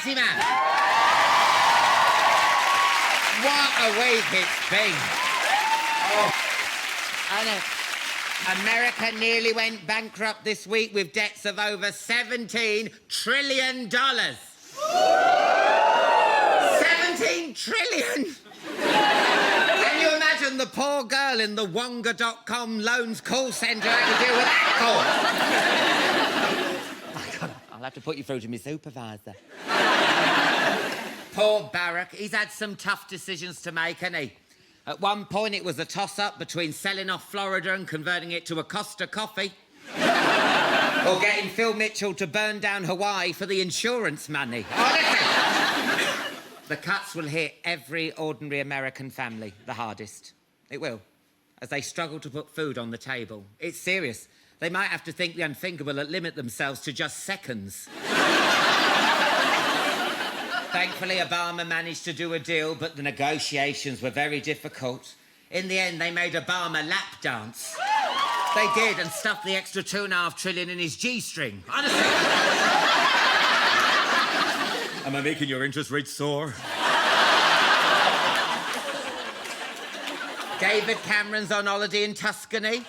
Chatty Man. What a week it's been. Oh. I know. America nearly went bankrupt this week with debts of over $17 trillion. 17 trillion! Can you imagine the poor girl in the Wonga.com loans call centre had to deal with that call? I'll have to put you through to my supervisor. Poor Barack. He's had some tough decisions to make, hasn't he? At one point, it was a toss-up between selling off Florida and converting it to a Costa coffee. Or getting Phil Mitchell to burn down Hawaii for the insurance money. Honestly. The cuts will hit every ordinary American family the hardest. It will, as they struggle to put food on the table. It's serious. They might have to think the unthinkable and limit themselves to just seconds. Thankfully, Obama managed to do a deal, but the negotiations were very difficult. In the end, they made Obama lap dance. They did, and stuffed the extra $2.5 trillion in his G-string. Honestly. Am I making your interest rate soar? David Cameron's on holiday in Tuscany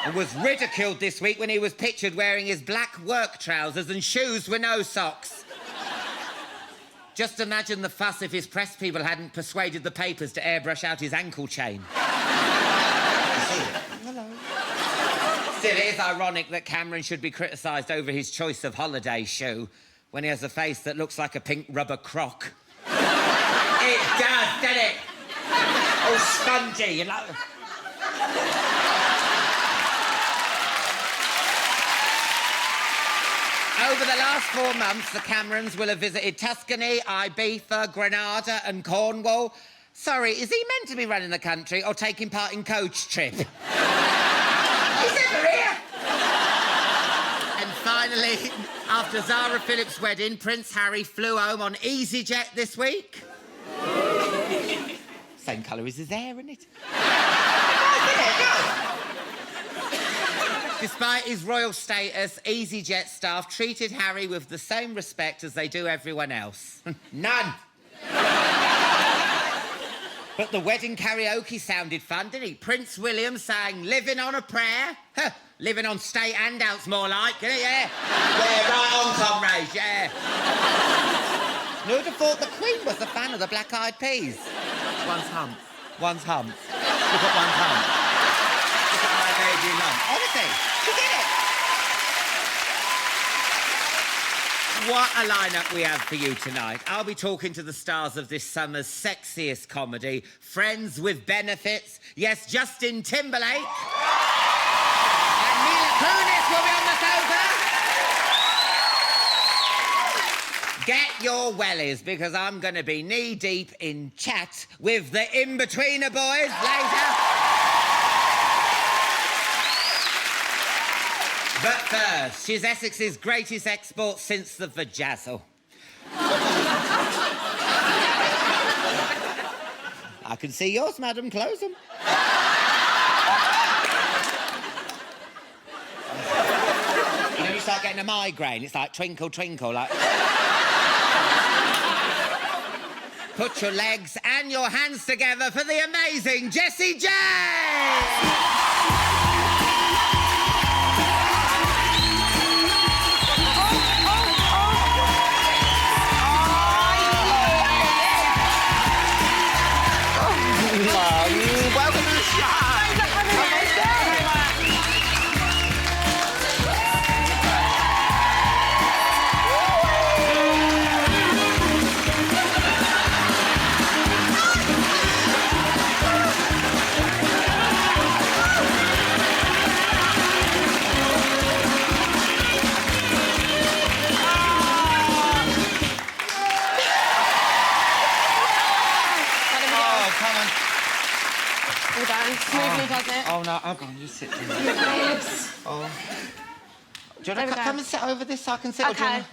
and was ridiculed this week when he was pictured wearing his black work trousers and shoes with no socks. Just imagine the fuss if his press people hadn't persuaded the papers to airbrush out his ankle chain. Hello. Still, it is ironic that Cameron should be criticised over his choice of holiday shoe when he has a face that looks like a pink rubber croc. It does, doesn't it? Oh, spongy, you know. Over the last 4 months, the Camerons will have visited Tuscany, Ibiza, Granada and Cornwall. Sorry, is he meant to be running the country or taking part in coach trip? He's never here. And finally, after Zara Phillips' wedding, Prince Harry flew home on EasyJet this week. Same colour as his hair, isn't it? Despite his royal status, EasyJet staff treated Harry with the same respect as they do everyone else. None. But the wedding karaoke sounded fun, didn't it? Prince William sang Living on a Prayer. Huh, living on state handouts, more like, isn't it? Yeah. Yeah, right on, comrades, yeah. Who would have thought the Queen was a fan of the Black Eyed Peas? One's hump. One's hump. Look at one's hump. Look at my baby lump. Honestly, she did it. What a lineup we have for you tonight. I'll be talking to the stars of this summer's sexiest comedy, Friends with Benefits. Yes, Justin Timberlake. And Mila Kunis will be on the sofa. Get your wellies, because I'm going to be knee-deep in chat with the Inbetweener boys later. But first, she's Essex's greatest export since the vajazzle. I can see yours, madam. Close them. You know, you start getting a migraine. It's like twinkle, twinkle, like... Put your legs and your hands together for the amazing Jessie J! Welcome to the show! Smoothly, does it? Oh, no, oh, go on, you sit down. Oh. Do you want to come and sit over this so I can sit? Okay.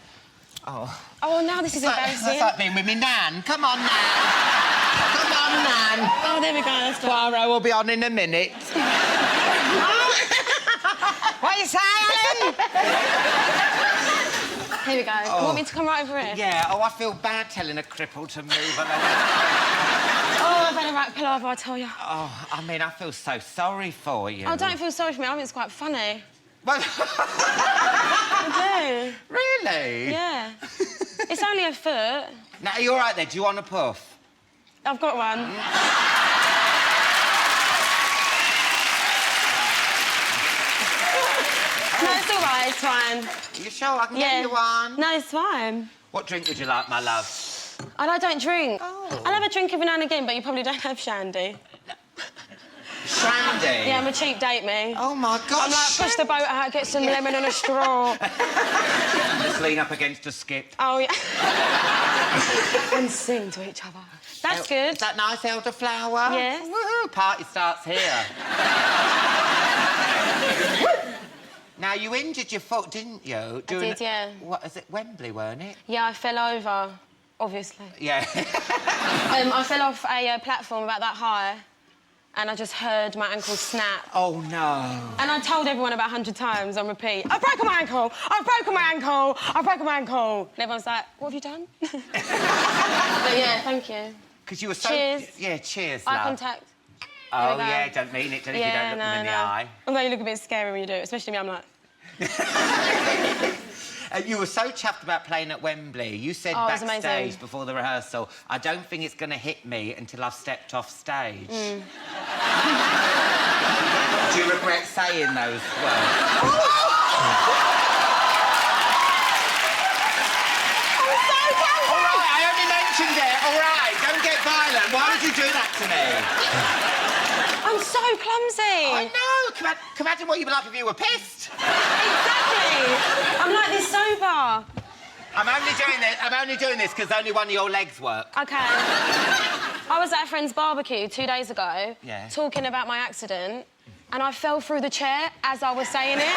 Oh. Oh, now this is embarrassing. It's like being with me Nan. Come on, Nan. Come on, Nan. Oh, there we go. Let's go. Poirot will be on in a minute. What you say, Alan? Here we go. You want me to come right over here? Yeah, I feel bad telling a cripple to move along. Oh, I better right palaver, I tell you. Oh, I mean, I feel so sorry for you. Oh, don't feel sorry for me. I think it's quite funny. Well... I do. Really? Yeah. It's only a foot. Now, are you all right there? Do you want a puff? I've got one. No, it's all right, it's fine. Are you sure I can get you one? No, it's fine. What drink would you like, my love? I don't drink. Oh. I'll have a drink every now and again, but you probably don't have shandy. Shandy? Yeah, I'm a cheap date, me. Oh, my God. I'm like, push the boat out, get some lemon and a straw. Just lean up against a skip. Oh, yeah. And sing to each other. That's good. Is that nice elderflower? Yes. Woohoo! Party starts here. Now, you injured your foot, didn't you? I did, yeah. What, is it Wembley, weren't it? Yeah, I fell over, obviously. Yeah. I fell off a platform about that high, and I just heard my ankle snap. Oh, no. And I told everyone about 100 times on repeat, I've broken my ankle! I've broken my ankle! I've broken my ankle! And everyone's like, what have you done? But yeah, thank you. Because you were so... Cheers. Yeah, cheers, Eye love. contact. Oh, yeah, don't mean it, don't if you don't look them in the eye. Although you look a bit scary when you do it, especially me, I'm like... You were so chuffed about playing at Wembley. You said backstage before the rehearsal, I don't think it's going to hit me until I've stepped off stage. Do you regret saying those words? All right, don't get violent. Why would you do that to me? I'm so clumsy. I know. Can imagine what you'd be like if you were pissed. Exactly. I'm like this sober. I'm only doing this because only one of your legs work. OK. I was at a friend's barbecue 2 days ago, talking about my accident, and I fell through the chair as I was saying it.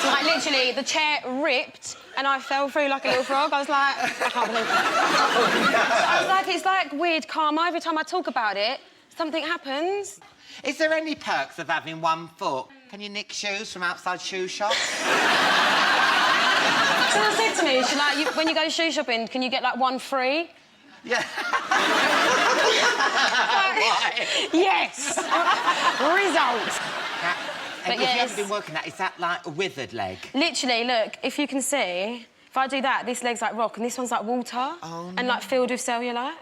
So, like, literally, the chair ripped, and I fell through like a little frog. I was like, I can't believe it. I was like, it's like weird karma. Every time I talk about it, something happens. Is there any perks of having one foot? Can you nick shoes from outside shoe shops? Someone said to me, she's like, when you go shoe shopping, can you get, like, one free? Yeah. Yes! Results! And if you haven't been working that, is that like a withered leg? Literally, look, if you can see, if I do that, this leg's like rock and this one's like water and like filled with cellulite.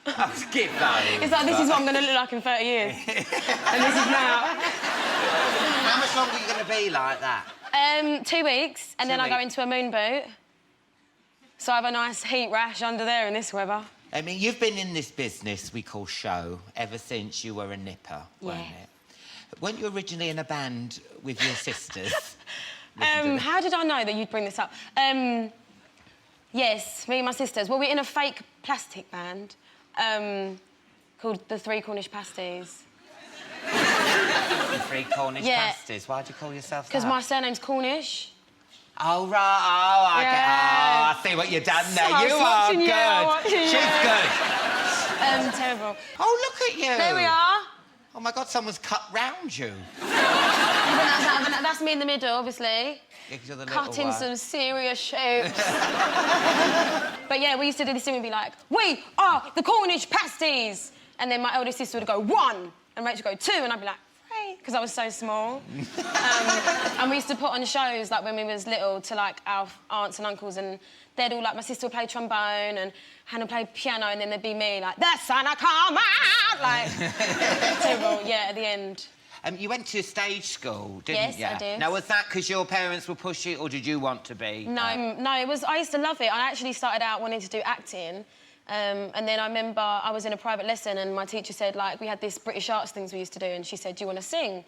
Oh, skip that. It's like, this is what I'm going to look like in 30 years. And this is now. How much longer are you going to be like that? 2 weeks, and then I go into a moon boot. So I have a nice heat rash under there in this weather. I mean, you've been in this business we call show ever since you were a nipper, weren't it? Weren't you originally in a band with your sisters? How did I know that you'd bring this up? Yes, me and my sisters. Well, we're in a fake plastic band called the Three Cornish Pasties. The Three Cornish Pasties? Why do you call yourself that? Because my surname's Cornish. Oh, right. Oh, I see what you've done there. You are good. She's good. Terrible. Oh, look at you. There we are. Oh, my God, someone's cut round you. That's me in the middle, obviously. Yeah, cutting some serious shapes. But yeah, we used to do this thing and be like, we are the Cornish Pasties. And then my eldest sister would go, 1, and Rachel would go, 2, and I'd be like, 3, because I was so small. And we used to put on shows, like, when we was little, to, like, our aunts and uncles, and they'd all, like, my sister would play trombone, and Hannah played piano, and then there'd be me, like, the sun will come out! Like, terrible, yeah, at the end. You went to stage school, didn't you? Yes, I did. Now, was that because your parents would push you, or did you want to be? No, no, it was... I used to love it. I actually started out wanting to do acting, and then I remember I was in a private lesson and my teacher said, like, we had this British arts things we used to do, and she said, do you want to sing?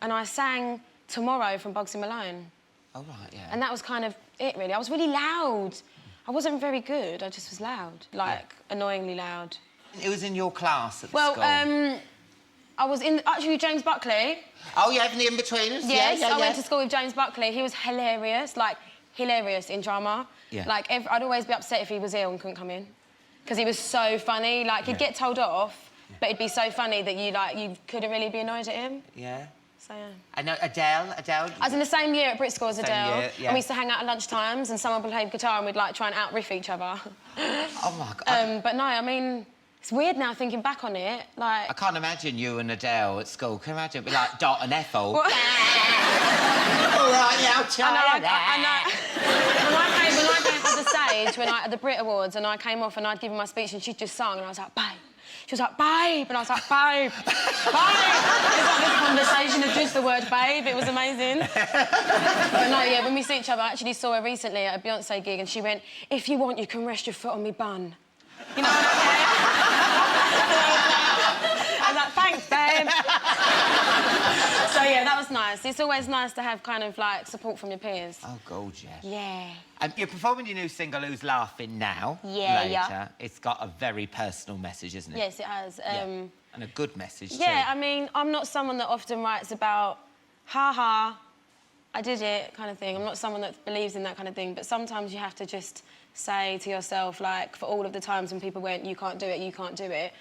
And I sang Tomorrow from Bugsy Malone. Oh, right, yeah. And that was kind of it, really. I was really loud. I wasn't very good. I just was loud, like, annoyingly loud. It was in your class at the school? Well, I was in... Actually, James Buckley. Oh, yeah, from the Inbetweeners? Yes, I went to school with James Buckley. He was hilarious, like, hilarious in drama. Yeah. Like, I'd always be upset if he was ill and couldn't come in. Because he was so funny. Like, he'd get told off, but it'd be so funny that you, like, you couldn't really be annoyed at him. Yeah. So, yeah. I know Adele. I was in the same year at Brit School as Adele. Year, yeah. And we used to hang out at lunchtimes and someone would play guitar and we'd, like, try and out-riff each other. Oh, my God. But no, I mean, it's weird now thinking back on it. Like... I can't imagine you and Adele at school. Can you imagine? It'd be like Dot and Ethel. All right, yeah, I'll try I know. When I came on the stage, at the Brit Awards, and I came off and I'd given my speech and she'd just sung, and I was like, babe. She was like, babe. And I was like, babe, babe. It was like this conversation of just the word babe. It was amazing. But no, yeah, when we see each other, I actually saw her recently at a Beyonce gig and she went, if you want, you can rest your foot on me bun. You know what I'm saying? I was like, thanks, babe. So, yeah, that was nice. It's always nice to have kind of, like, support from your peers. Oh, gorgeous. Yeah. You're performing your new single, Who's Laughing Now, later. It's got a very personal message, isn't it? Yes, it has. And a good message, too. Yeah, I mean, I'm not someone that often writes about, ha-ha, I did it, kind of thing. I'm not someone that believes in that kind of thing, but sometimes you have to just say to yourself, like, for all of the times when people went, you can't do it, you can't do it,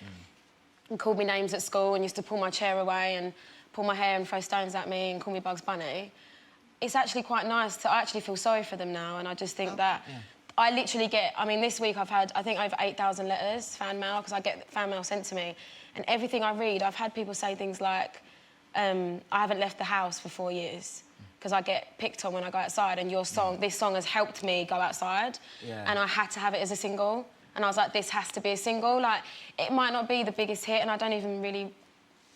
and called me names at school and used to pull my chair away and pull my hair and throw stones at me and call me Bugs Bunny, it's actually quite nice to... I actually feel sorry for them now, and I just think that... Yeah. I literally get... I mean, this week I've had, I think, over 8,000 letters, fan mail, because I get fan mail sent to me, and everything I read, I've had people say things like, I haven't left the house for 4 years because I get picked on when I go outside, and your song, this song has helped me go outside, and I had to have it as a single, and I was like, this has to be a single. Like, it might not be the biggest hit, and I don't even really...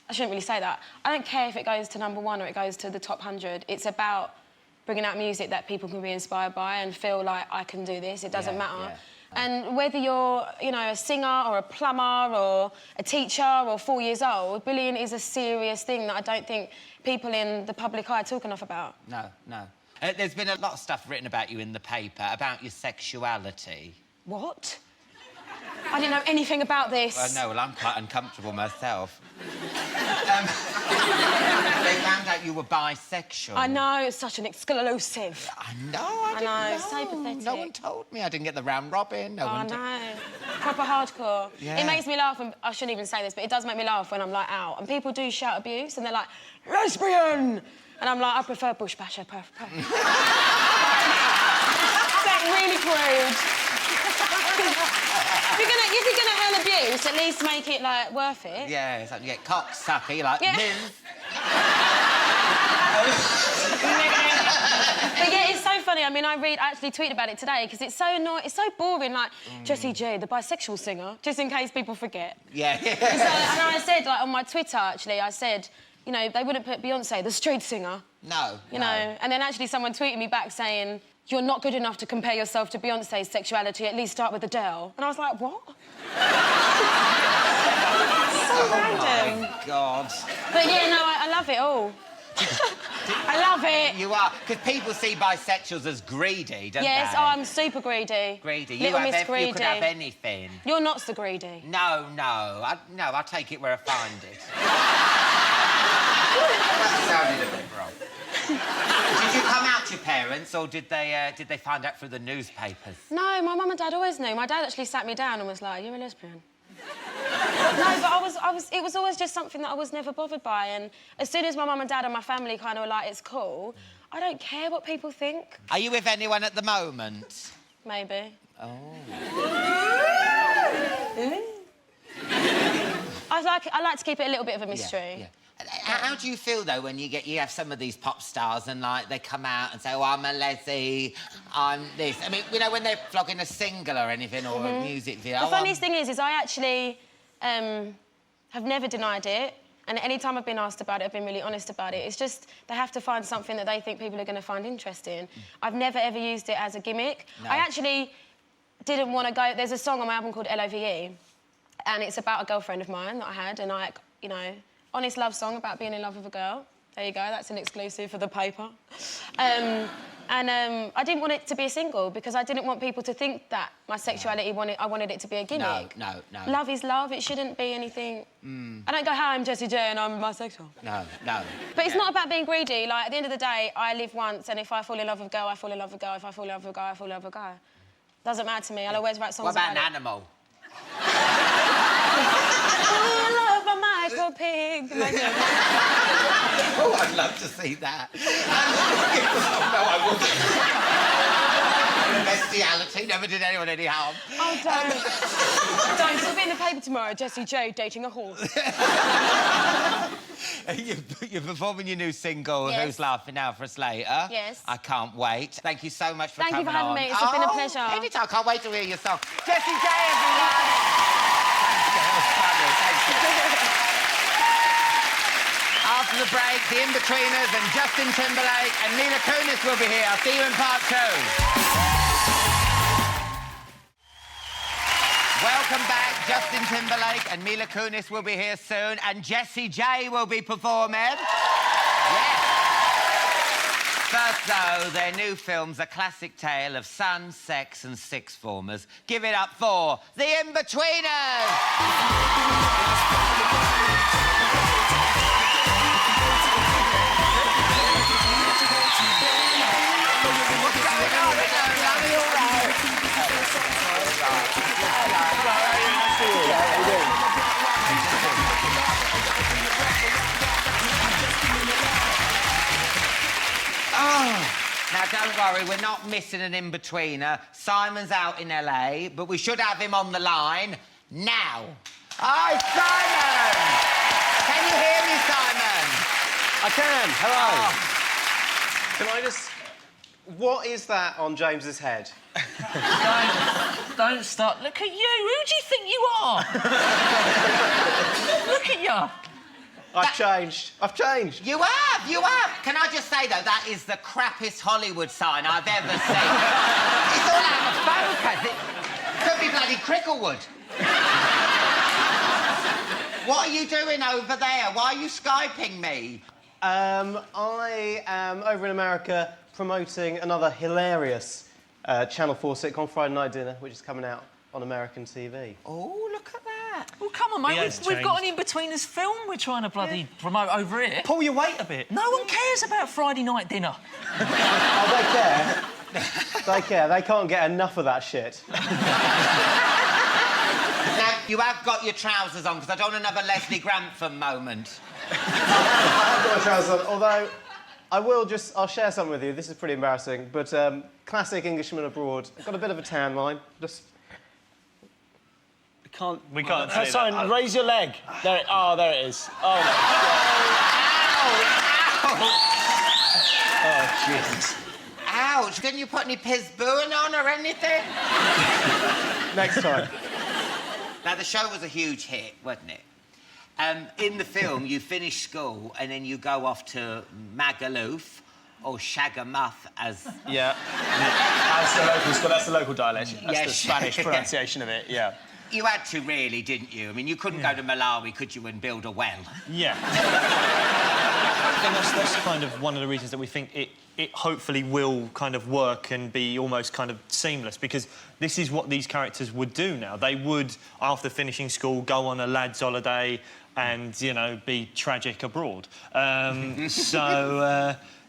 I shouldn't really say that. I don't care if it goes to #1 or it goes to the top 100. It's about bringing out music that people can be inspired by and feel like, I can do this, it doesn't matter. Yeah. And whether you're, you know, a singer or a plumber or a teacher or 4 years old, bullying is a serious thing that I don't think people in the public eye talk enough about. No, no. There's been a lot of stuff written about you in the paper, about your sexuality. What? I didn't know anything about this. Well, no, well, I'm quite uncomfortable myself. They found out you were bisexual. I know, it's such an exclusive. I know, I know. It's so pathetic. No one told me. I didn't get the round robin. No one. I know. Proper hardcore. Yeah. It makes me laugh, and I shouldn't even say this, but it does make me laugh when I'm, like, out. And people do shout abuse, and they're like, lesbian! And I'm like, I prefer bush basher. It's like really crude. If you're gonna hurl abuse, at least make it, like, worth it. Yeah, it's like you get cocksucker, you're like, yeah. Ms. But yeah, it's so funny. I mean, I actually tweeted about it today because it's so annoying, it's so boring, like, Jessie J, the bisexual singer, just in case people forget. Yeah. So, and I said, like, on my Twitter, actually, I said, you know, they wouldn't put Beyonce, the street singer. No, You know, and then actually someone tweeted me back saying, you're not good enough to compare yourself to Beyonce's sexuality, at least start with Adele. And I was like, what? So random. Oh, my God. But, yeah, no, I love it all. I love it. You are, because people see bisexuals as greedy, don't they? Yes, oh, I'm super greedy. Greedy. Little Miss Greedy. You could have anything. You're not so greedy. No. I'll take it where I find it. That sounded a bit wrong. Did you come out to your parents, or did they find out through the newspapers? No, my mum and dad always knew. My dad actually sat me down and was like, you're a lesbian. No, but it was always just something that I was never bothered by, and as soon as my mum and dad and my family kind of were like, it's cool, I don't care what people think. Are you with anyone at the moment? Maybe. Oh. I like to keep it a little bit of a mystery. Yeah. How do you feel, though, when you have some of these pop stars and, like, they come out and say, oh, I'm a leslie, I'm this. I mean, you know, when they're flogging a single or anything, or a music video... The funniest thing is I actually have never denied it, and any time I've been asked about it, I've been really honest about it. It's just they have to find something that they think people are going to find interesting. I've never, ever used it as a gimmick. No. I actually didn't want to go... There's a song on my album called LOVE, and it's about a girlfriend of mine that I had, and I, you know... honest love song about being in love with a girl. There you go, that's an exclusive for the paper. I didn't want it to be a single because I didn't want people to think that my sexuality, I wanted it to be a gimmick. No. Love is love, it shouldn't be anything... I don't go, hi, I'm Jessie J and I'm bisexual. No. But it's not about being greedy. Like, at the end of the day, I live once, and if I fall in love with a girl, I fall in love with a girl. If I fall in love with a guy, I fall in love with a guy. Doesn't matter to me, I'll always write songs about it. What about an animal? I love my microphone. pig. Oh, I'd love to see that. No, I wouldn't. Bestiality never did anyone any harm. Oh, don't. Don't. It'll be in the paper tomorrow. Jessie J dating a horse. You're performing your new single, Yes. Who's Laughing Now for Us Later. Yes. I can't wait. Thank you so much for Thank you coming for having on. me. It's been a pleasure. Anytime. I can't wait to hear your song. Jessie J, everyone. Thank you. After the break, the Inbetweeners and Justin Timberlake and Mila Kunis will be here. I'll see you in part 2. Welcome back. Justin Timberlake and Mila Kunis will be here soon, and Jessie J will be performing. Yes. First, though, their new film's a classic tale of sun, sex and sixth formers. Give it up for the Inbetweeners! What's going on? Are you all right? Now, don't worry, we're not missing an in-betweener. Simon's out in LA, but we should have him on the line now. Hi, Simon! Can you hear me, Simon? I can. Hello. Oh. Can I just... What is that on James's head? Don't start. Look at you. Who do you think you are? Look at you. I've changed. I've changed. You have, you have. Can I just say, though, that is the crappiest Hollywood sign I've ever seen. It's all out of focus. It could be bloody Cricklewood. What are you doing over there? Why are you Skyping me? I am over in America promoting another hilarious Channel 4 sitcom, Friday Night Dinner, which is coming out on American TV. Oh, look at that. Well, come on, mate. has We've got an changed. In-Betweeners film we're trying to bloody promote over here. Pull your weight a bit. No one cares about Friday night dinner. Oh, they care. They care. They can't get enough of that shit. Now, you have got your trousers on, because I don't want another Leslie Grantham moment. I've got my trousers on, although I'll share something with you. This is pretty embarrassing, but classic Englishman abroad. I've got a bit of a tan line. Just... We can't see Simon, that. raise your leg. There it is. Oh, my Ow! God. Oh, Jesus. Ouch! Didn't you put any Pizbooing on or anything? Next time. Now, the show was a huge hit, wasn't it? In the film, you finish school and then you go off to Magaluf, or Shagamuff, as... Yeah. That's the local dialect. That's Yeah, the Spanish pronunciation of it, yeah. You had to, really, didn't you? I mean, you couldn't go to Malawi, could you, and build a well? Yeah. I think that's kind of one of the reasons that we think it hopefully will kind of work and be almost kind of seamless, because this is what these characters would do now. They would, after finishing school, go on a lad's holiday and, you know, be tragic abroad.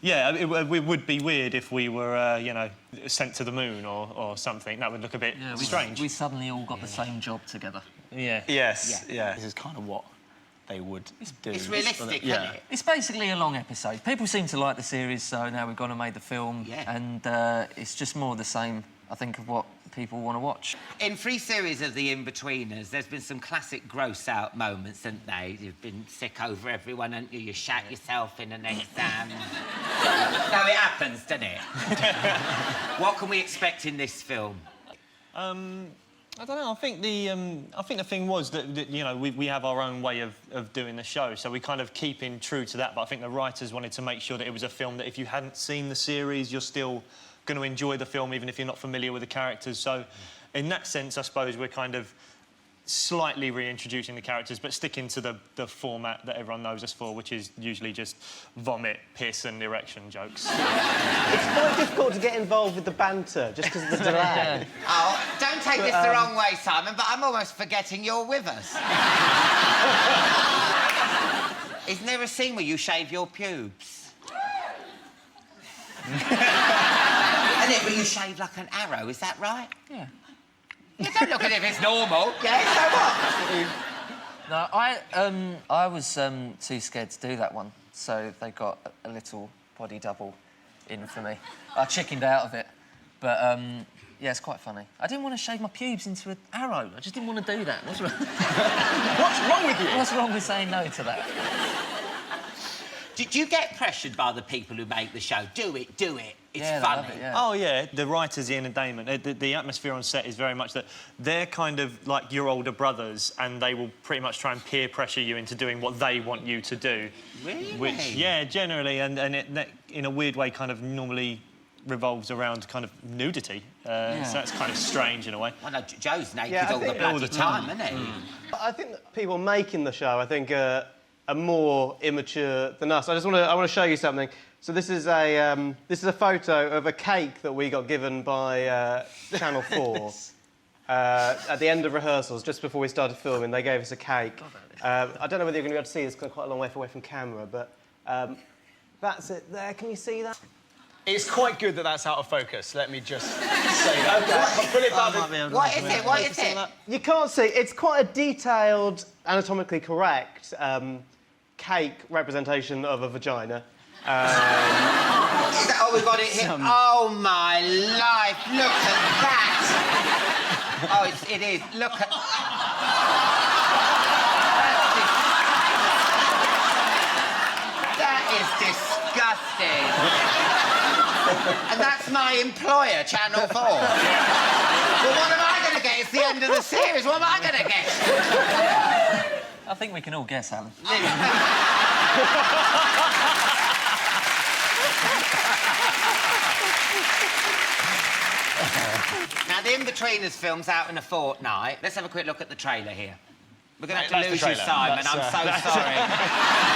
Yeah, it would be weird if we were, you know, sent to the moon or something. That would look a bit strange. We suddenly all got the same job together. Yeah. Yes, yeah. This is kind of what they would do. It's realistic, yeah. isn't it? It's basically a long episode. People seem to like the series, so now we've gone and made the film. Yeah. And it's just more the same, I think, of what people want to watch. In 3 series of The Inbetweeners, there's been some classic gross-out moments, haven't they? You've been sick over everyone, haven't you? You shat yourself in an exam. No, it happens, doesn't it? What can we expect in this film? I don't know. I think the thing was that you know, we have our own way of doing the show, so we kind of keeping true to that. But I think the writers wanted to make sure that it was a film that if you hadn't seen the series, you're still going to enjoy the film, even if you're not familiar with the characters. So, in that sense, I suppose we're kind of slightly reintroducing the characters, but sticking to the format that everyone knows us for, which is usually just vomit, piss, and erection jokes. It's quite difficult to get involved with the banter, just because of the delay. Oh, don't take this the wrong way, Simon, but I'm almost forgetting you're with us. Isn't there a scene where you shave your pubes? And it, where you shave like an arrow, is that right? Yeah. You don't look as if it's normal. Yeah, so what? No, I was too scared to do that one, so they got a little body double in for me. I chickened out of it, but yeah, it's quite funny. I didn't want to shave my pubes into an arrow. I just didn't want to do that. What's wrong? What's wrong with you? What's wrong with saying no to that? Do you get pressured by the people who make the show? Do it, do it. It's Yeah, they funny. love it, yeah. Oh, yeah, the writers, Ian and Damon, the atmosphere on set is very much that they're kind of like your older brothers and they will pretty much try and peer pressure you into doing what they want you to do. Really? Which, yeah, generally, and that, in a weird way, kind of normally revolves around kind of nudity. So that's kind of strange in a way. Well, no, Joe's naked Yeah, I all the think- bloody all the time, time. isn't he? I think that people making the show, I think, are more immature than us. I want to show you something. So this is a photo of a cake that we got given by Channel 4 at the end of rehearsals, just before we started filming. They gave us a cake. I don't know whether you're going to be able to see this, 'cause I'm quite a long way away from camera, but that's it there. Can you see that? It's quite good that that's out of focus. Let me just say that. Okay. I'll put it back. What is it? What is it? You can't see. It's quite a detailed, anatomically correct cake representation of a vagina. Oh, we got it here. Oh, my life. Look at that. Oh, it is. Look at... That is disgusting. And that's my employer, Channel 4. Well, what am I going to get? It's the end of the series. What am I going to get? I think we can all guess, Alan. Now, the Inbetweeners film's out in a fortnight. Let's have a quick look at the trailer here. We're going to have to That's the lose you, trailer. Simon. That's, I'm so that's- sorry.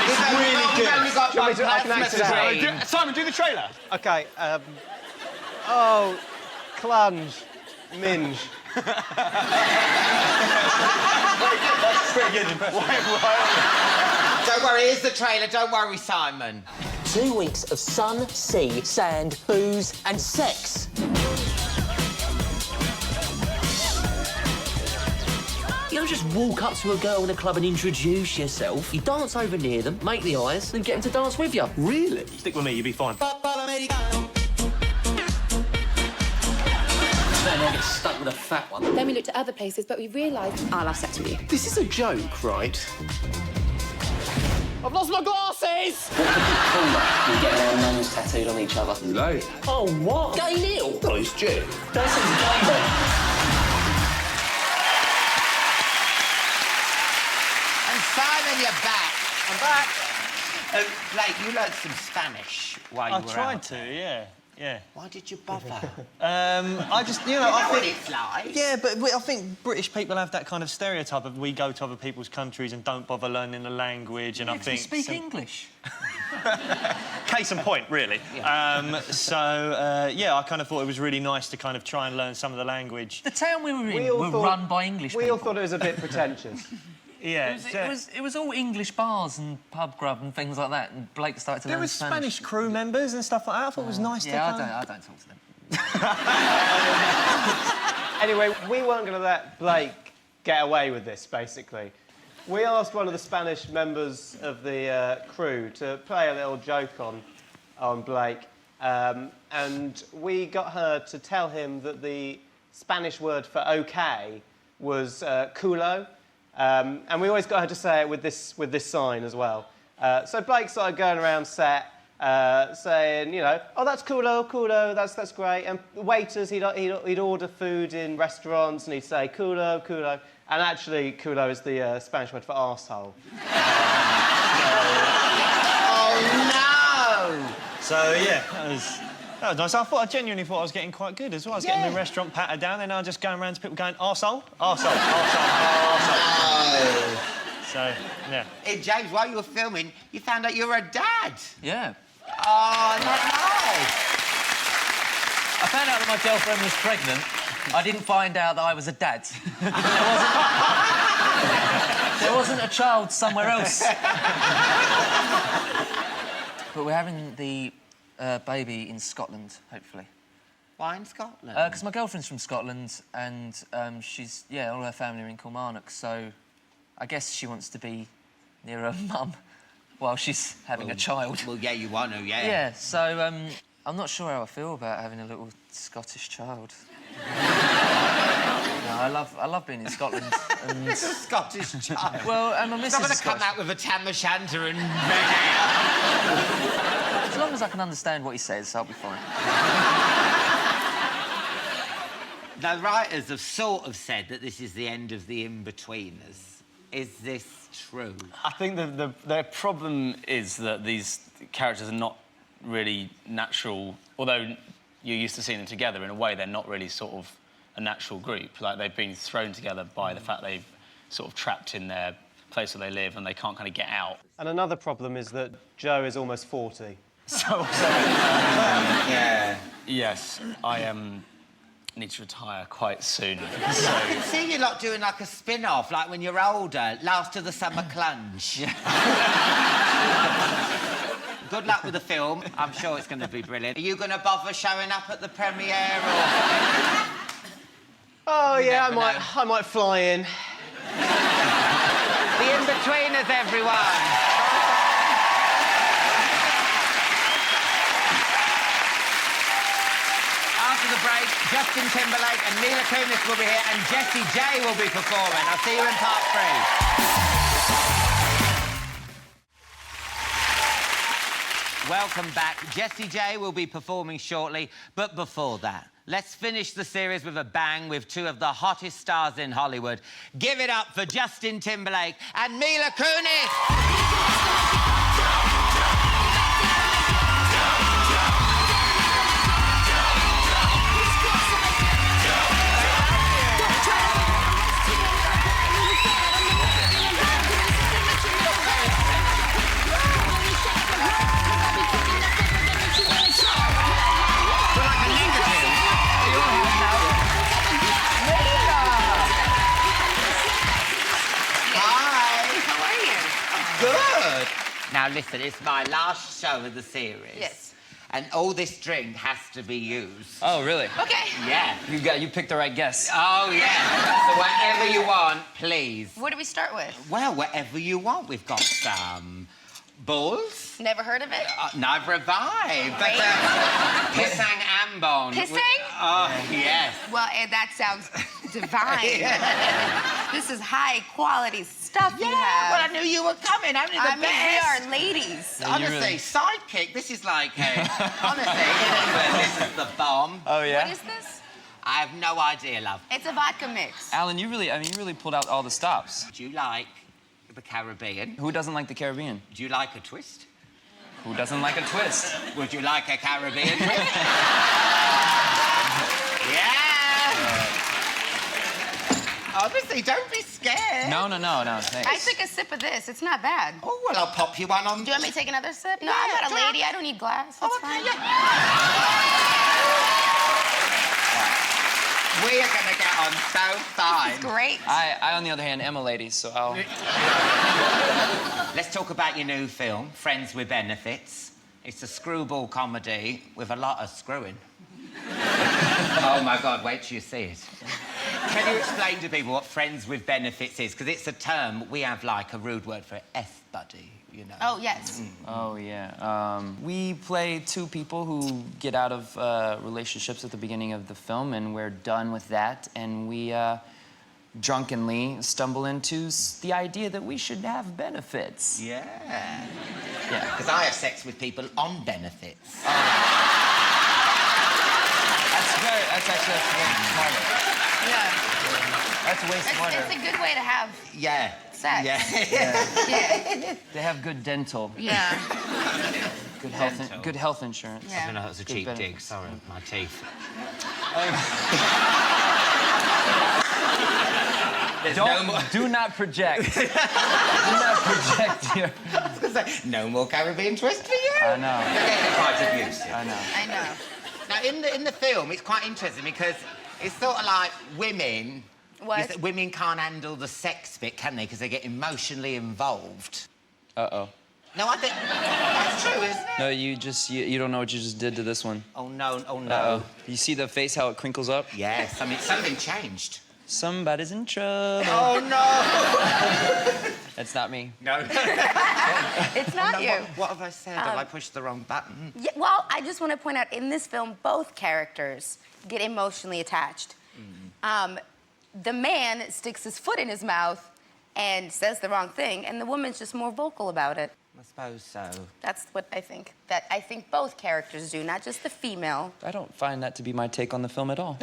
It's really We've good. only got Do you one want me to- I can plasma act it out. screen. Simon, do the trailer. OK, oh, clunge, minge. That's pretty good impression. Don't worry, here's the trailer. Don't worry, Simon. 2 weeks of sun, sea, sand, booze and sex. You don't just walk up to a girl in a club and introduce yourself. You dance over near them, make the eyes, then get them to dance with you. Really? Stick with me, you'll be fine. Then I get stuck with a fat one. Then we looked at other places, but we realised I'll have sex with you. This is a joke, right? I've lost my glasses! What could be cooler than getting our names tattooed on each other? No. Oh, what? Gay Neil? No, it's Jim. That sounds gay, then. And Simon, you're back. I'm back. Blake, you learned some Spanish while you I were tried out to, there. yeah. Why did you bother? I just, you know, I I know what think... it's like. Yeah, but I think British people have that kind of stereotype of we go to other people's countries and don't bother learning the language, and I We think... speak English. Case in point, really. Yeah. Yeah, I kind of thought it was really nice to kind of try and learn some of the language. The town we were in all were thought- run by English We people. all thought it was a bit pretentious. Yeah, It was all English bars and pub grub and things like that, and Blake started to there learn was Spanish crew members and stuff like that. I thought it was nice to Yeah, kind of... I don't talk to them. Anyway, we weren't going to let Blake get away with this, basically. We asked one of the Spanish members of the crew to play a little joke on Blake, and we got her to tell him that the Spanish word for OK was culo, and we always got her to say it with this sign as well. So Blake started going around set saying, you know, oh, that's culo, that's great. And waiters, he'd order food in restaurants and he'd say culo. And actually, culo is the Spanish word for arsehole. Oh, no! So, yeah, that was nice. I genuinely thought I was getting quite good as well. I was getting the restaurant patted down, then I was just going around to people going, arsehole. No. So, yeah. Hey, James, while you were filming, you found out you were a dad. Yeah. Oh, that's nice. I found out that my girlfriend was pregnant. I didn't find out that I was a dad. There wasn't a child somewhere else. But we're having the baby in Scotland, hopefully. Why in Scotland? Because my girlfriend's from Scotland and she's, all her family are in Kilmarnock, so I guess she wants to be near her mum while she's having a child. Well, yeah, you want to, yeah. Yeah, so I'm not sure how I feel about having a little Scottish child. No, I love being in Scotland. And... It's a Scottish child. Well, my missus It's not going is to come Scottish. out with a tam o' shanter and red hair. As long as I can understand what he says, I'll be fine. The writers have sort of said that this is the end of the Inbetweeners. Is this true? I think the problem is that these characters are not really natural, although you're used to seeing them together. In a way, they're not really sort of a natural group. Like, they've been thrown together by the fact they've sort of trapped in their place where they live and they can't kind of get out. And another problem is that Joe is almost 40. Yeah. Yes, I need to retire quite soon. I can see you lot doing like a spin-off, like when you're older, Last of the Summer Clunge. Good luck with the film. I'm sure it's going to be brilliant. Are you going to bother showing up at the premiere, or...? Oh, yeah, never know. I might fly in. The Inbetweeners, everyone! After the break, Justin Timberlake and Mila Kunis will be here, and Jessie J will be performing. I'll see you in part 3. Welcome back. Jessie J will be performing shortly, but before that, let's finish the series with a bang with two of the hottest stars in Hollywood. Give it up for Justin Timberlake and Mila Kunis! Now, listen, it's my last show of the series. Yes. And all this drink has to be used. Oh, really? Okay. Yeah. You picked the right guess. Oh, yeah. So whatever you want, please. What do we start with? Well, whatever you want. We've got some balls. Never heard of it? Neither have I. But pissang ambon. Pissang? Oh, yes. Well, that sounds divine. This is high-quality stuff you have. Well, I knew you were coming. Only the I mean, we best. are ladies. Honestly, sidekick. This is like, honestly, this is the bomb. Oh, yeah? What is this? I have no idea, love. It's a vodka mix. Alan, you really pulled out all the stops. Do you like the Caribbean? Who doesn't like the Caribbean? Do you like a twist? Who doesn't like a twist? Would you like a Caribbean twist? Yeah! Honestly, don't be scared. No, thanks. I took a sip of this. It's not bad. Oh, well, I'll pop you one on. Do you want me to take another sip? No, Yeah, I'm not a do you lady. I don't need glass. That's fine. We are going to get on so fine. It's great. I, on the other hand, am a lady, so I'll... Let's talk about your new film, Friends with Benefits. It's a screwball comedy with a lot of screwing. Oh, my God, wait till you see it. Can you explain to people what Friends with Benefits is? Because it's a term, we have, like, a rude word for F-buddy, you know. Oh, yes. Oh, yeah. We play two people who get out of relationships at the beginning of the film, and we're done with that, and we drunkenly stumble into the idea that we should have benefits. Yeah. Yeah. Because I have sex with people on benefits. That's actually smarter. Yeah. That's way smarter. It's a good way to have Yeah. sex. Yeah. Yeah. They have good dental. Yeah. Good health insurance. Yeah. I don't know, that was a Good cheap dig. benefits. Sorry, my teeth. There's no more... Do not project. Do not project here. I was going to say, no more Caribbean twist for you. I know. You're getting quite abusive. I know. I know. Now, in the film, it's quite interesting because it's sort of like women... What? Women can't handle the sex bit, can they? Because they get emotionally involved. Uh-oh. No, I think that's true, isn't it? No, you don't know what you just did to this one. Oh, no, oh, no. Uh-oh. You see the face, how it crinkles up? Yes, I mean, something changed. Somebody's in trouble. Oh, no! That's not me. No. It's not you. What have I said? Have I pushed the wrong button? Yeah, well, I just want to point out, in this film, both characters get emotionally attached. The man sticks his foot in his mouth and says the wrong thing, and the woman's just more vocal about it. I suppose so. That's what I think. That I think both characters do, not just the female. I don't find that to be my take on the film at all.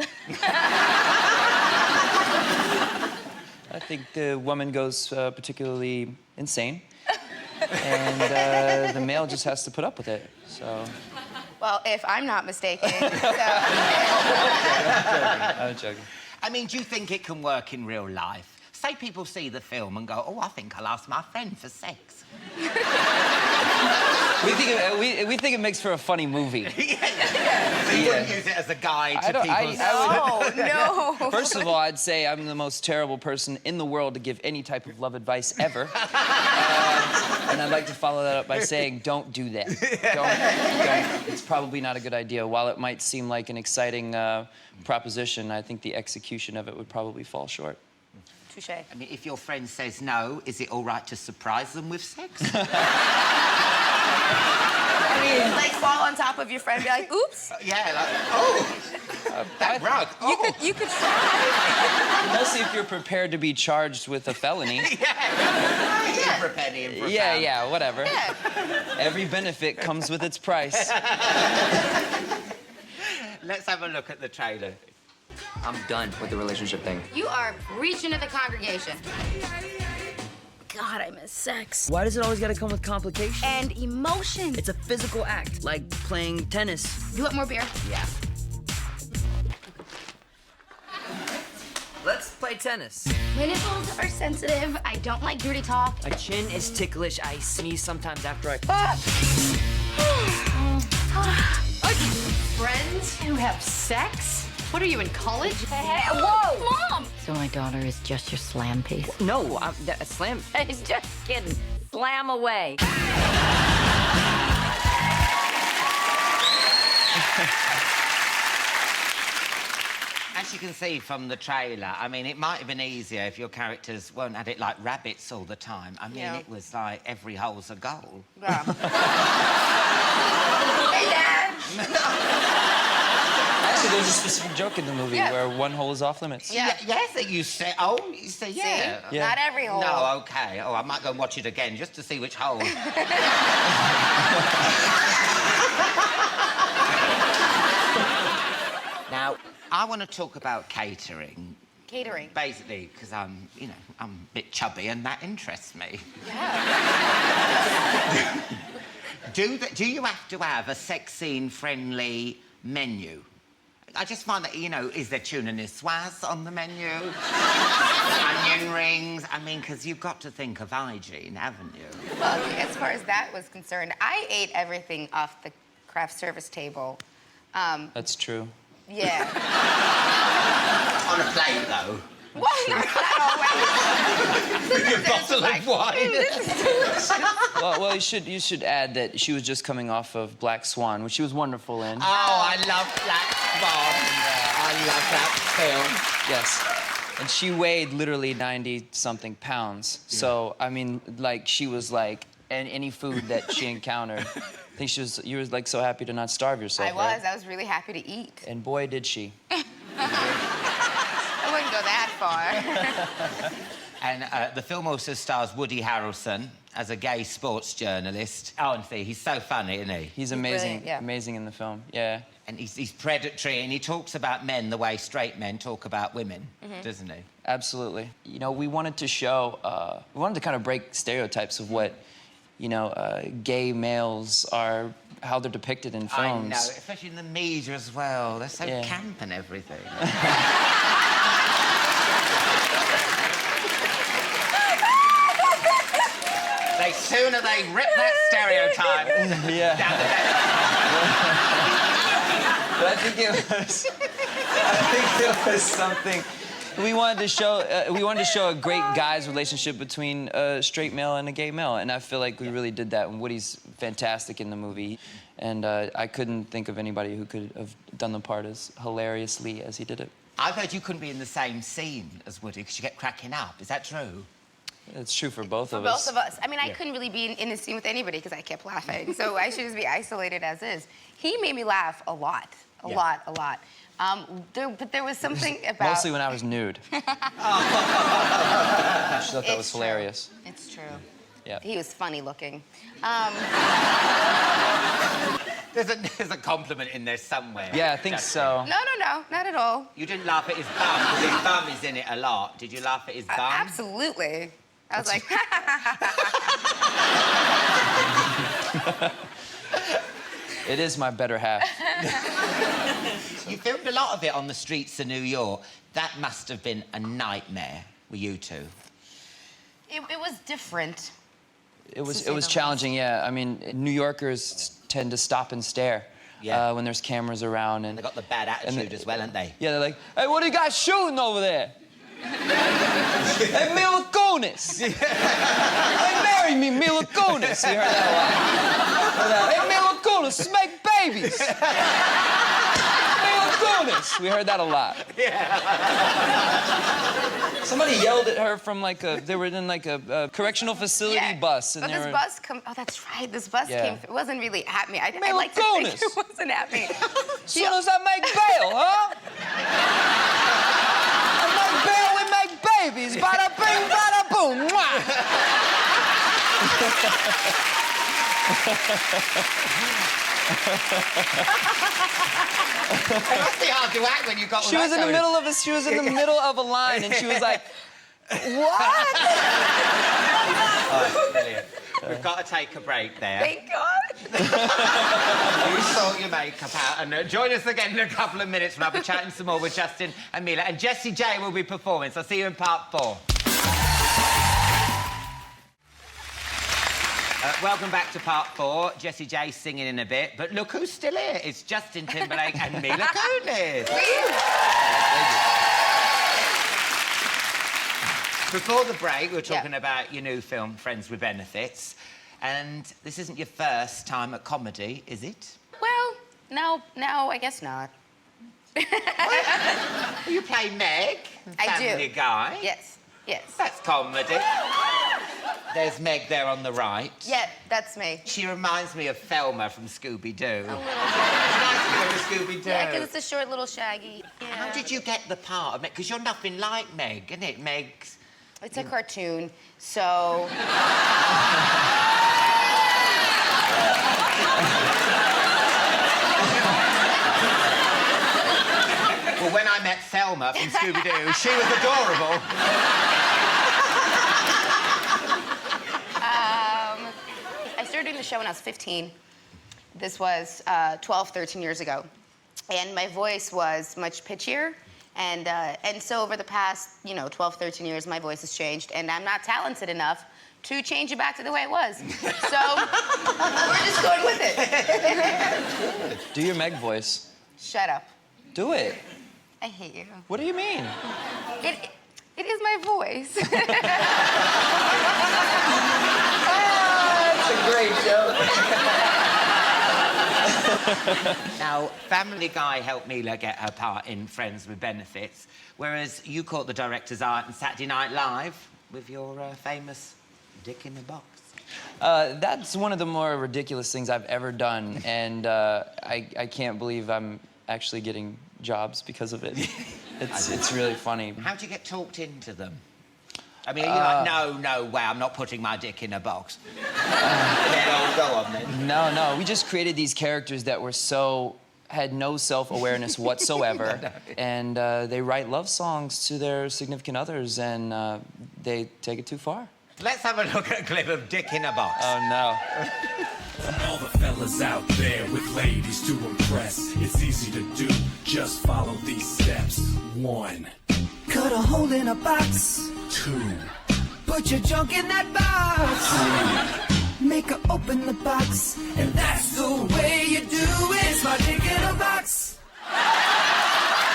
I think the woman goes particularly insane, and the male just has to put up with it, so... Well, if I'm not mistaken, so... I'm joking. I mean, do you think it can work in real life? Say people see the film and go, oh, I think I'll ask my friend for sex. We think it makes for a funny movie. So you wouldn't use it as a guide to people's... No. First of all, I'd say I'm the most terrible person in the world to give any type of love advice ever. And I'd like to follow that up by saying, don't do that. Don't. It's probably not a good idea. While it might seem like an exciting proposition, I think the execution of it would probably fall short. Touche. I mean, if your friend says no, is it all right to surprise them with sex? I mean, like, fall on top of your friend and be like, oops. Yeah, like, oh, that rug. Oh. You could try. Mostly if you're prepared to be charged with a felony. Yeah, for a penny and for a pound. Yeah, whatever. Yeah. Every benefit comes with its price. Let's have a look at the trailer. I'm done with the relationship thing. You are preaching to the congregation. God, I miss sex. Why does it always gotta come with complications? And emotion. It's a physical act, like playing tennis. You want more beer? Yeah. Let's play tennis. My nipples are sensitive. I don't like dirty talk. My chin is ticklish. I sneeze sometimes after I... Friends who have sex? What are you, in college? Hey, whoa! Mom! So my daughter is just your slam piece? No, slam... He's just kidding. Slam away. As you can see from the trailer, I mean, it might have been easier if your characters weren't at it like rabbits all the time. I mean, it was like every hole's a goal. Yeah. Hey, Dad! Actually, there's a specific joke in the movie where one hole is off limits. Yeah. Yes, you say, you say, yeah. Yeah. Not every hole. No, okay. Oh, I might go and watch it again just to see which hole. Now, I want to talk about catering. Catering. Basically, because I'm a bit chubby and that interests me. Yeah. Do you have to have a sex scene-friendly menu? I just find that, is there tuna niçoise on the menu? Onion rings? I mean, because you've got to think of hygiene, haven't you? Well, as far as that was concerned, I ate everything off the craft service table. That's true. Yeah. On a plate, though. Well, not With your bottle of wine. Well, you should add that she was just coming off of Black Swan, which she was wonderful in. Oh, I love Black Swan. I love that film. Yes. And she weighed literally 90-something pounds. Yeah. So, I mean, like, she was like, any food that she encountered, I think you were like so happy to not starve yourself. I was really happy to eat. And boy, did she. I wouldn't go that far. And the film also stars Woody Harrelson as a gay sports journalist. Oh, and see, he's so funny, isn't he? He's amazing, amazing in the film, yeah. And he's predatory, and he talks about men the way straight men talk about women, doesn't he? Absolutely. We wanted to show, we wanted to kind of break stereotypes of what, gay males are, how they're depicted in films. I know, especially in the media as well. They're so camp and everything. The sooner they rip that stereotype down the But I think it was something. We wanted to show a great guy's relationship between a straight male and a gay male, and I feel like we really did that. And Woody's fantastic in the movie, and I couldn't think of anybody who could have done the part as hilariously as he did it. I've heard you couldn't be in the same scene as Woody because you kept cracking up. Is that true? It's true for both of Both us. of us. I mean, I couldn't really be in a scene with anybody because I kept laughing. So I should just be isolated as is. He made me laugh a lot. A lot. But there was something about... Mostly when I was nude. I just thought that was hilarious. It's true. Yeah. He was funny looking. There's a compliment in there somewhere. Yeah, I think so. No, not at all. You didn't laugh at his bum, because his bum is in it a lot. Did you laugh at his bum? Absolutely. I was like... It is my better half. You filmed a lot of it on the streets of New York. That must have been a nightmare with you two. It was different. It was challenging, yeah. I mean, New Yorkers tend to stop and stare when there's cameras around. And they got the bad attitude as well, haven't they? Yeah, they're like, hey, what are you guys shooting over there? Hey, Mila Kunis! Hey, marry me, Mila Kunis! You heard that a lot. Hey, Mila Kunis, make babies! Mila Kunis! We heard that a lot. Yeah. Somebody yelled at her from like they were in like a correctional facility bus. And but this bus oh, that's right, this bus came through. It wasn't really at me. I like to think it wasn't at me. As soon as I make bail, huh? I make bail, we make babies. Bada bing, bada boom. It must be hard to act when you got. She was in the middle of a line, and she was like, "What?" Oh, brilliant. We've got to take a break there. Thank God. You sort your makeup out and join us again in a couple of minutes. We'll be chatting some more with Justin and Mila, and Jessie J will be performing. So I'll see you in part 4. Welcome back to part 4. Jessie J singing in a bit, but look who's still here. It's Justin Timberlake and Mila Kunis. Before the break, we were talking about your new film, Friends with Benefits, and this isn't your first time at comedy, is it? Well, no, I guess not. You play Meg, Family Guy. Yes. That's comedy. There's Meg there on the right. Yeah, that's me. She reminds me of Thelma from Scooby-Doo. A little bit. Nice to go to Scooby-Doo. Yeah, because it's a short little shaggy. Yeah. How did you get the part of Meg? Because you're nothing like Meg, isn't it? Meg's... It's a cartoon, so... Well, when I met Thelma from Scooby-Doo, she was adorable. I started doing the show when I was 15. This was 12, 13 years ago. And my voice was much pitchier. And so over the past, 12, 13 years, my voice has changed. And I'm not talented enough to change it back to the way it was. So we're just going with it. Do your Meg voice. Shut up. Do it. I hate you. What do you mean? It is my voice. That's a great joke. Now, Family Guy helped Mila get her part in Friends with Benefits, whereas you caught the director's eye on Saturday Night Live with your famous dick in the box. That's one of the more ridiculous things I've ever done, and I can't believe I'm actually getting jobs because of it. It's really funny. How'd you get talked into them? I mean, are you like, no way, I'm not putting my dick in a box. Go on, then. No, we just created these characters that were had no self-awareness whatsoever, and they write love songs to their significant others, and they take it too far. Let's have a look at a clip of Dick in a Box. Oh, no. All the fellas out there with ladies to impress, it's easy to do, just follow these steps. 1. Cut a hole in a box. 2. Put your junk in that box. 3. Make her open the box. And that's the way you do it. It's my dick in a box.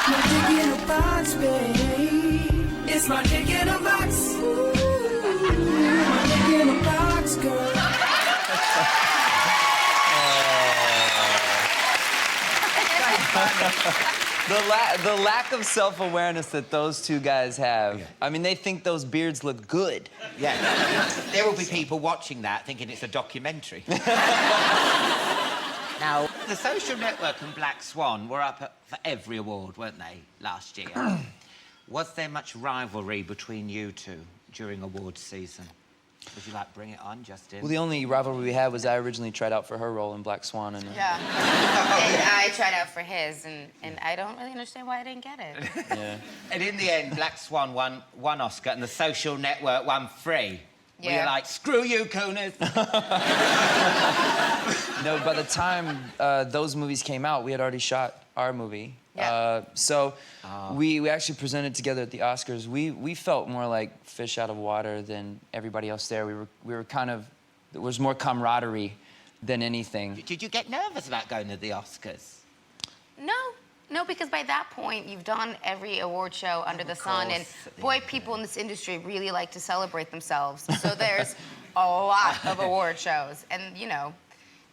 My dick in a box, babe. It's my dick in a box. Ooh, my dick in a box, girl. The lack of self-awareness that those two guys have. I mean, they think those beards look good. Yeah. There will be people watching that thinking it's a documentary. Now, The Social Network and Black Swan were up for every award, weren't they, last year? Was there much rivalry between you two during awards season? Would you like bring it on, Justin? Well, the only rivalry we had was I originally tried out for her role in Black Swan, and Yeah. And I tried out for his, and I don't really understand why I didn't get it. yeah. And in the end, Black Swan won one Oscar and The Social Network won 3. Yeah. Were you like, screw you, Kunis? No, by the time those movies came out, we had already shot our movie. Yeah. We actually presented together at the Oscars. We felt more like fish out of water than everybody else there. We were kind of, there was more camaraderie than anything. Did you get nervous about going to the Oscars? No, because by that point, you've done every award show under the sun, and boy, people in this industry really like to celebrate themselves. So there's a lot of award shows, and you know,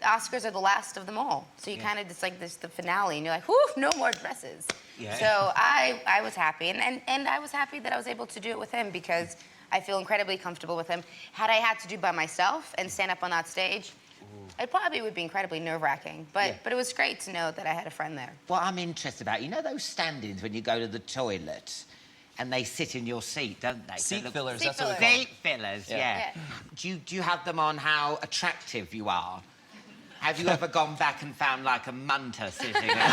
the Oscars are the last of them all. So you kind of just like this the finale, and you're like, whew, no more dresses. Yeah. So I was happy, and I was happy that I was able to do it with him because I feel incredibly comfortable with him. Had I had to do it by myself and stand up on that stage, it probably would be incredibly nerve-wracking, but it was great to know that I had a friend there. What I'm interested about, you know those stand-ins when you go to the toilet and they sit in your seat, don't they? Seat fillers, Seat that's what we fillers. call Seat fillers, Yeah. yeah. Do you have them on how attractive you are? Have you ever gone back and found like a munter sitting there?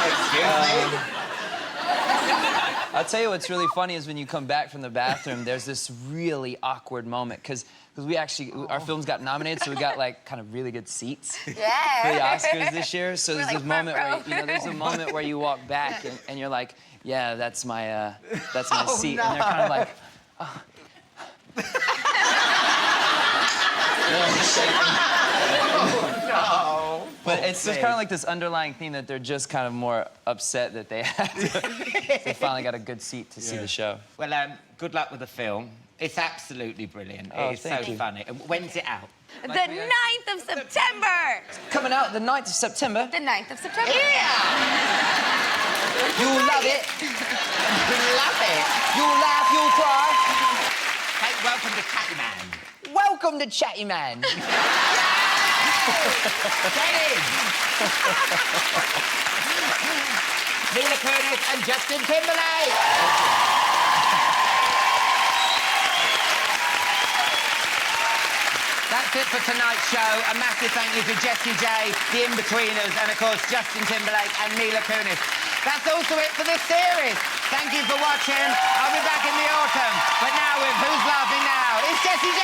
Excuse me? I'll tell you what's really funny is when you come back from the bathroom, there's this really awkward moment, because we actually, our films got nominated, so we got like kind of really good seats for the Oscars this year. So there's like this moment where, front row. there's a moment where you walk back and you're like, yeah, that's my seat. And they're kind of like, oh. No. But it's just kind of like this underlying theme that they're just kind of more upset that they had to, they finally got a good seat to see the show. Well, good luck with the film. It's absolutely brilliant. Oh, It's so thank you. funny. And when's it out? The 9th of September! Coming out the 9th of September. The 9th of September. You'll love it. You'll love it. You'll laugh, you'll cry. Hey, welcome to Chatty Man. Welcome to Chatty Man. Get in. Mila Kunis and Justin Timberlake. That's it for tonight's show. A massive thank you to Jessie J, the Inbetweeners, and of course Justin Timberlake and Mila Kunis. That's also it for this series. Thank you for watching. I'll be back in the autumn. But now with Who's Laughing Now? It's Jessie J.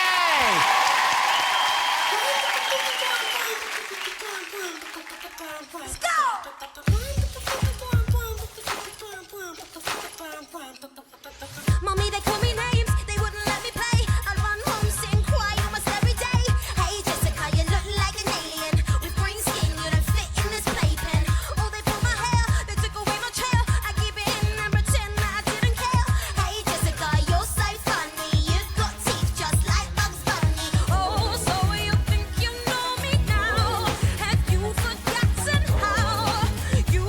Mommy, they call me names, they wouldn't let me play. I run home, sit and cry almost every day. Hey, Jessica, you look like an alien. With green skin, you don't fit in this playpen. Oh, they pulled my hair, they took away my chair. I keep it in and pretend that I didn't care. Hey, Jessica, you're so funny. You've got teeth just like Bugs Bunny. Oh, so you think you know me now? Have you forgotten how you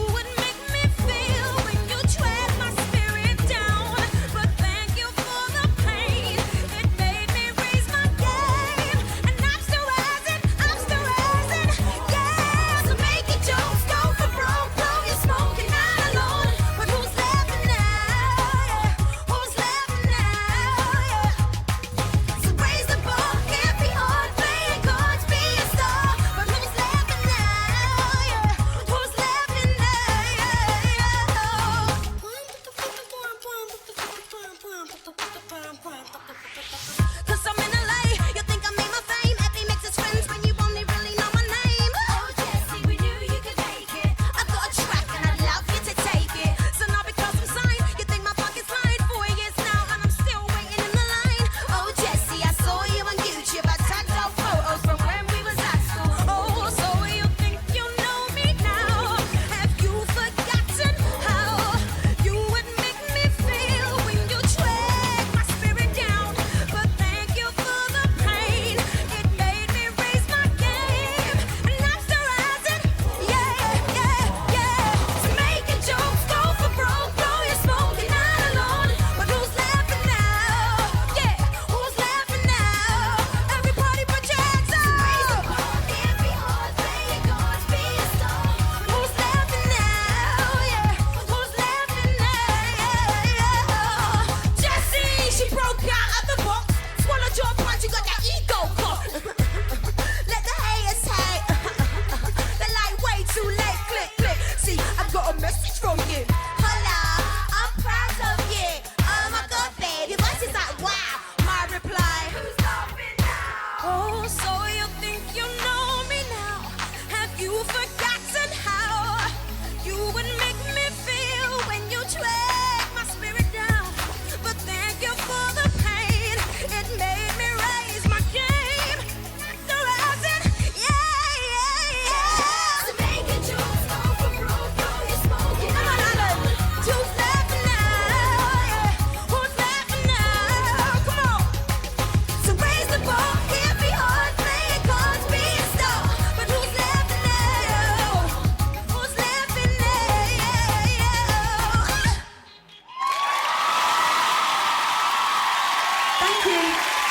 Thank you.